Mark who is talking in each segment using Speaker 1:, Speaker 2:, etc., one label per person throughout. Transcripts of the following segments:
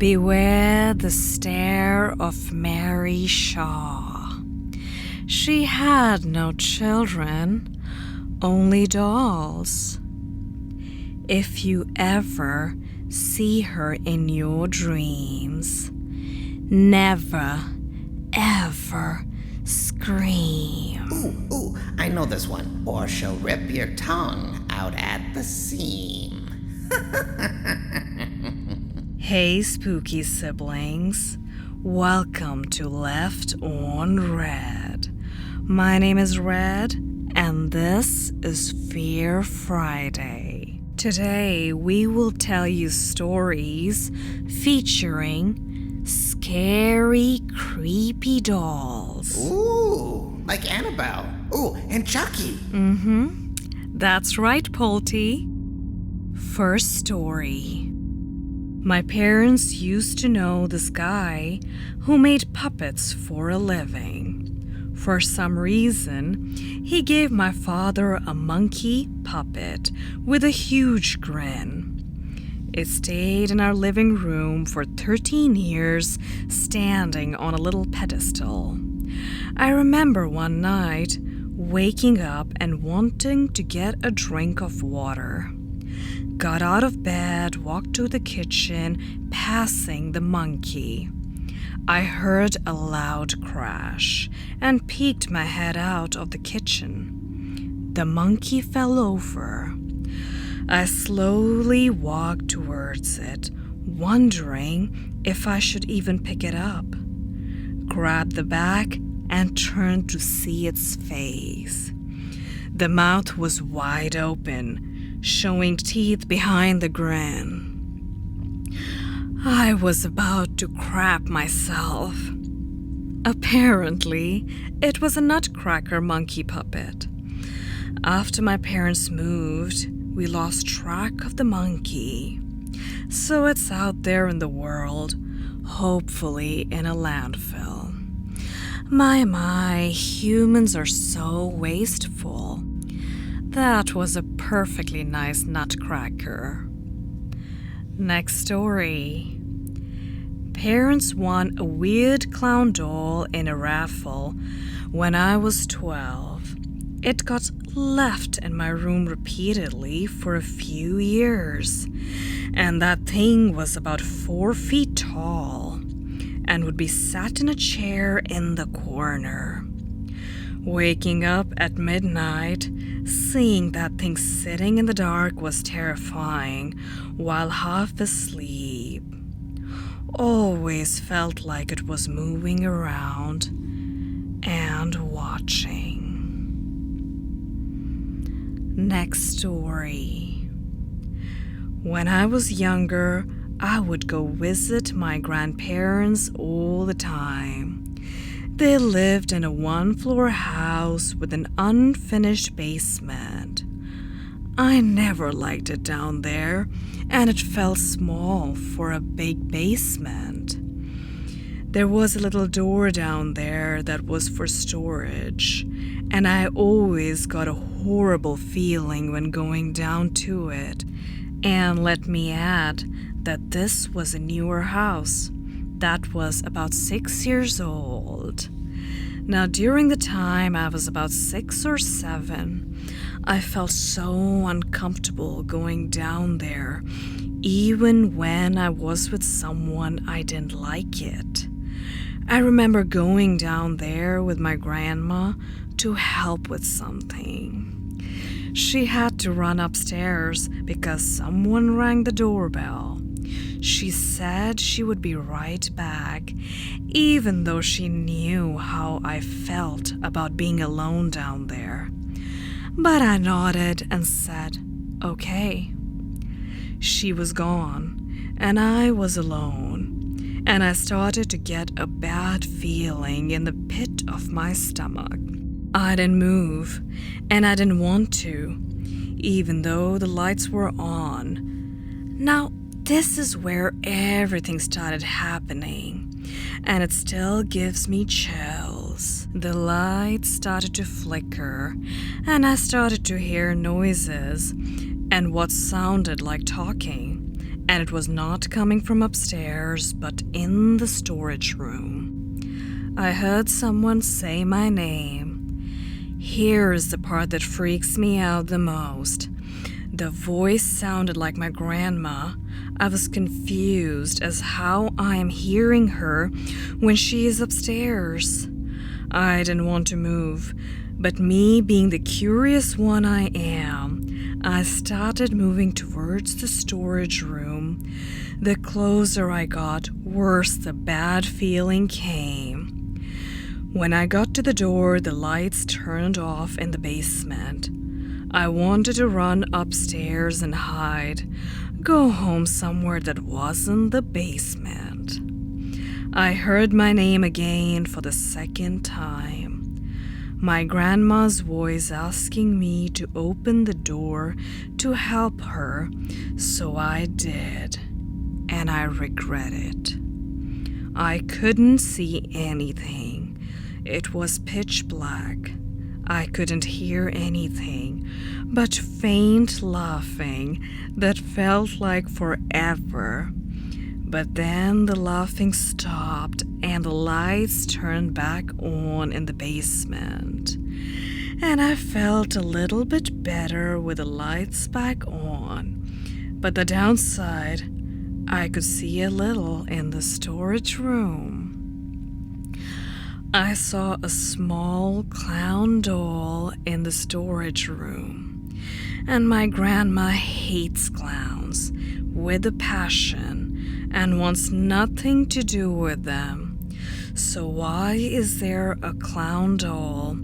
Speaker 1: Beware the stare of Mary Shaw. She had no children, only dolls. If you ever see her in your dreams, never, ever scream.
Speaker 2: Ooh, I know this one. Or she'll rip your tongue out at the seam.
Speaker 1: Hey, spooky siblings. Welcome to Left on Red. My name is Red, and this is Fear Friday. Today, we will tell you stories featuring scary, creepy dolls.
Speaker 2: Ooh, like Annabelle. Ooh, and Chucky.
Speaker 1: That's right, Polty. First story. My parents used to know this guy who made puppets for a living. For some reason, he gave my father a monkey puppet with a huge grin. It stayed in our living room for 13 years, standing on a little pedestal. I remember one night waking up and wanting to get a drink of water. Got out of bed, walked to the kitchen, passing the monkey. I heard a loud crash and peeked my head out of the kitchen. The monkey fell over. I slowly walked towards it, wondering if I should even pick it up. Grabbed the bag and turned to see its face. The mouth was wide open, showing teeth behind the grin. I was about to crap myself. Apparently, it was a nutcracker monkey puppet. After my parents moved, we lost track of the monkey. So it's out there in the world, hopefully in a landfill. My, humans are so wasteful. That was a perfectly nice nutcracker. Next story. Parents won a weird clown doll in a raffle when I was 12. It got left in my room repeatedly for a few years. And that thing was about 4 feet tall and would be sat in a chair in the corner. Waking up at midnight, seeing that thing sitting in the dark was terrifying while half asleep. Always felt like it was moving around and watching. Next story. When I was younger, I would go visit my grandparents all the time. They lived in a one-floor house with an unfinished basement. I never liked it down there, and it felt small for a big basement. There was a little door down there that was for storage, and I always got a horrible feeling when going down to it. And let me add that this was a newer house that was about 6 years old. Now, during the time I was about 6 or 7, I felt so uncomfortable going down there, even when I was with someone I didn't like it. I remember going down there with my grandma to help with something. She had to run upstairs because someone rang the doorbell. She said she would be right back, even though she knew how I felt about being alone down there. But I nodded and said, okay. She was gone, and I was alone, and I started to get a bad feeling in the pit of my stomach. I didn't move, and I didn't want to, even though the lights were on. Now, this is where everything started happening, and it still gives me chills. The lights started to flicker, and I started to hear noises and what sounded like talking, and it was not coming from upstairs, but in the storage room. I heard someone say my name. Here is the part that freaks me out the most. The voice sounded like my grandma. I was confused as how I am hearing her when she is upstairs. I didn't want to move, but me being the curious one I am, I started moving towards the storage room. The closer I got, worse the bad feeling came. When I got to the door, the lights turned off in the basement. I wanted to run upstairs and hide, go home somewhere that wasn't the basement. I heard my name again for the second time. My grandma's voice asking me to open the door to help her, so I did, and I regret it. I couldn't see anything. It was pitch black. I couldn't hear anything but faint laughing that felt like forever. But then the laughing stopped and the lights turned back on in the basement. And I felt a little bit better with the lights back on. But the downside, I could see a little in the storage room. I saw a small clown doll in the storage room. And my grandma hates clowns with a passion and wants nothing to do with them. So why is there a clown doll?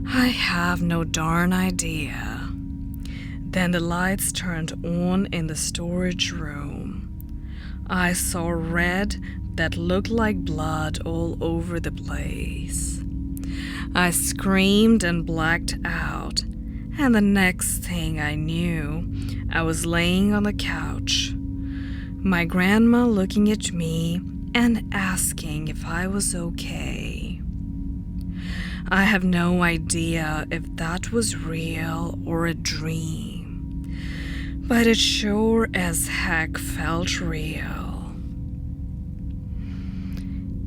Speaker 1: I have no darn idea. Then the lights turned on in the storage room. I saw red that looked like blood all over the place. I screamed and blacked out, and the next thing I knew, I was laying on the couch. My grandma looking at me and asking if I was okay. I have no idea if that was real or a dream, but it sure as heck felt real.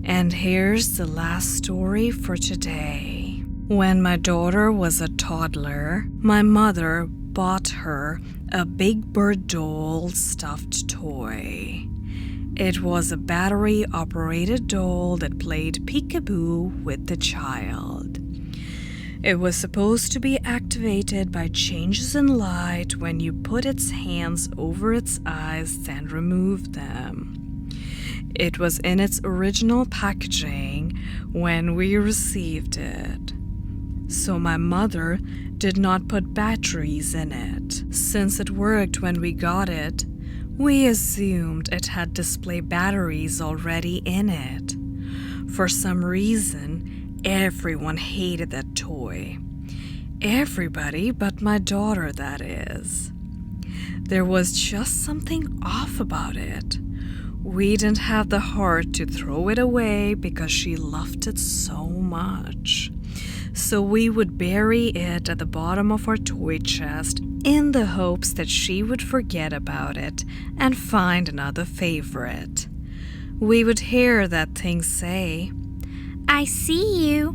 Speaker 1: And here's the last story for today. When my daughter was a toddler, my mother bought her a Big Bird doll stuffed toy. It was a battery-operated doll that played peekaboo with the child. It was supposed to be activated by changes in light when you put its hands over its eyes and remove them. It was in its original packaging when we received it. So my mother did not put batteries in it. Since it worked when we got it, we assumed it had display batteries already in it. For some reason, everyone hated that toy. Everybody but my daughter, that is. There was just something off about it. We didn't have the heart to throw it away because she loved it so much. So we would bury it at the bottom of our toy chest in the hopes that she would forget about it and find another favorite. We would hear that thing say, "I see you,"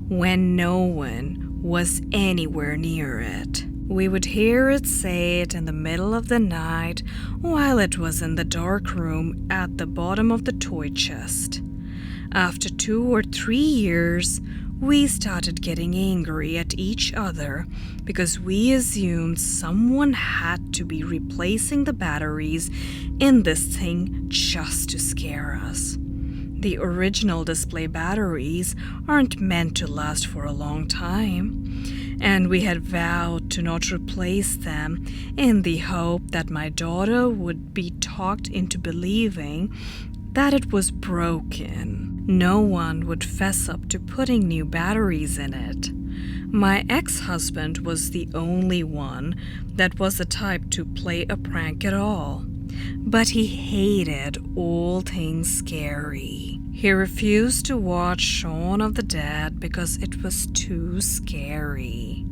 Speaker 1: when no one was anywhere near it. We would hear it say it in the middle of the night while it was in the dark room at the bottom of the toy chest. After 2 or 3 years, we started getting angry at each other because we assumed someone had to be replacing the batteries in this thing just to scare us. The original display batteries aren't meant to last for a long time, and we had vowed to not replace them in the hope that my daughter would be talked into believing that it was broken. No one would fess up to putting new batteries in it. My ex-husband was the only one that was the type to play a prank at all. But he hated all things scary. He refused to watch Shaun of the Dead because it was too scary.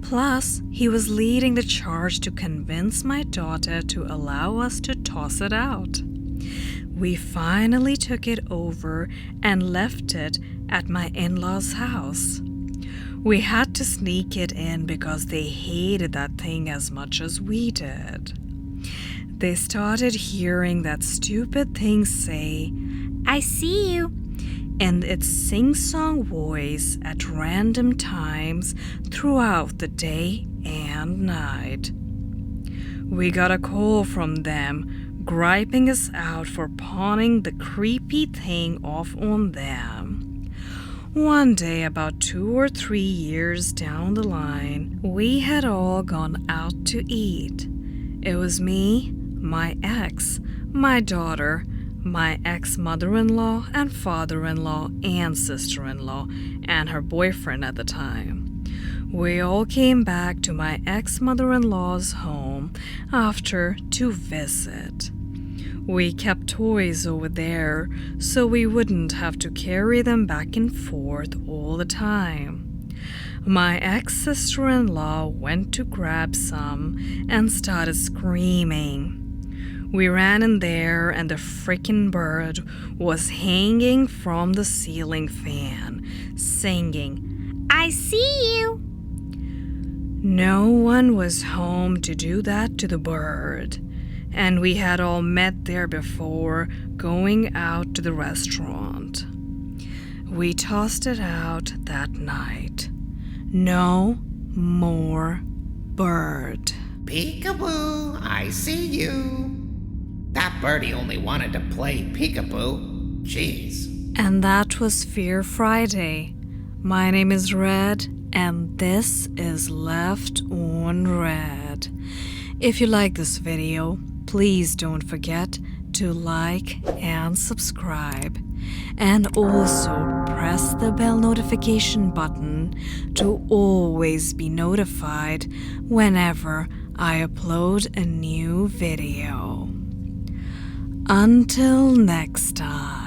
Speaker 1: Plus, he was leading the charge to convince my daughter to allow us to toss it out. We finally took it over and left it at my in-laws' house. We had to sneak it in because they hated that thing as much as we did. They started hearing that stupid thing say, "I see you," in its sing-song voice at random times throughout the day and night. We got a call from them griping us out for pawning the creepy thing off on them. One day, about 2 or 3 years down the line, we had all gone out to eat. It was me, my ex, my daughter, my ex-mother-in-law and father-in-law and sister-in-law, and her boyfriend at the time. We all came back to my ex-mother-in-law's home after to visit. We kept toys over there so we wouldn't have to carry them back and forth all the time. My ex-sister-in-law went to grab some and started screaming. We ran in there and the freaking bird was hanging from the ceiling fan, singing, "I see you." No one was home to do that to the bird, and we had all met there before going out to the restaurant. We tossed it out that night. No more bird.
Speaker 2: Peekaboo, I see you. That birdie only wanted to play peekaboo. Jeez.
Speaker 1: And that was Fear Friday. My name is Red, and this is Left on Red. If you like this video, please don't forget to like and subscribe. And also press the bell notification button to always be notified whenever I upload a new video. Until next time.